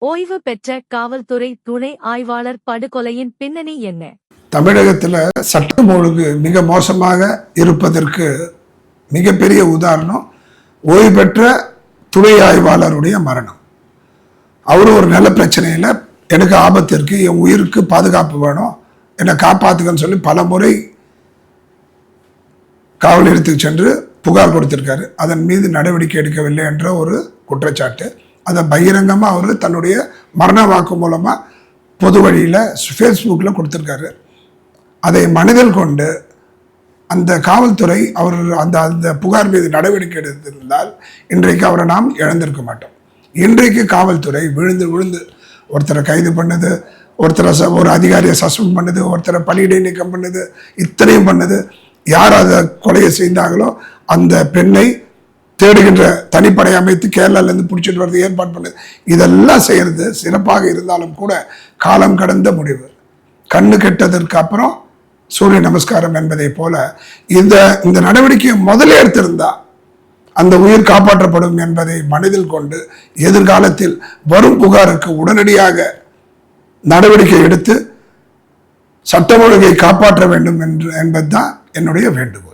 ஓய்வு பெற்ற காவல்துறை துணை ஆய்வாளர் படுகொலையின் பின்னணி என்ன? தமிழகத்தில் சட்டம் ஒழுங்கு மிக மோசமாக இருப்பதற்கு மிகப்பெரிய உதாரணம் ஓய்வு பெற்ற துணை ஆய்வாளருடைய மரணம். அவரு ஒரு நல்ல பிரச்சனையில் எனக்கு ஆபத்து இருக்கு, என் உயிருக்கு பாதுகாப்பு வேணும், என்னை காப்பாத்துக்கன்னு சொல்லி பல முறை காவல் நிலையத்துக்கு சென்று புகார் கொடுத்திருக்காரு. அதன் மீது நடவடிக்கை எடுக்கவில்லை என்ற ஒரு குற்றச்சாட்டு. அதை பகிரங்கமாக அவர் தன்னுடைய மரண வாக்கு மூலமாக பொது வழியில் ஃபேஸ்புக்கில் கொடுத்துருக்காரு. அதை மனதில் கொண்டு அந்த காவல்துறை அவர் அந்த அந்த புகார் மீது நடவடிக்கை எடுத்திருந்தால் இன்றைக்கு அவரை நாம் இழந்திருக்க மாட்டோம். இன்றைக்கு காவல்துறை விழுந்து விழுந்து ஒருத்தரை கைது பண்ணுது, ஒருத்தரை ஒரு அதிகாரியை சஸ்பெண்ட் பண்ணுது, ஒருத்தரை பணியிடை நீக்கம் பண்ணுது, இத்தனையும் பண்ணுது. யார் அதை கொலையை செய்தாங்களோ அந்த பெண்ணை தேடுகின்ற தனிப்படை அமைத்து கேரளாலேருந்து பிடிச்சிட்டு வரது ஏற்பாடு பண்ணுது. இதெல்லாம் செய்கிறது சிறப்பாக இருந்தாலும் கூட காலம் கடந்த முடிவு. கண்ணு கெட்டதற்கு அப்புறம் சூரிய நமஸ்காரம் என்பதை போல இந்த நடவடிக்கையை முதல்ல எடுத்திருந்தா அந்த உயிர் காப்பாற்றப்படும் என்பதை மனதில் கொண்டு எதிர்காலத்தில் வரும் புகாருக்கு உடனடியாக நடவடிக்கை எடுத்து சட்டம் ஒழுங்கை காப்பாற்ற வேண்டும் என்பதுதான் என்னுடைய வேண்டுகோள்.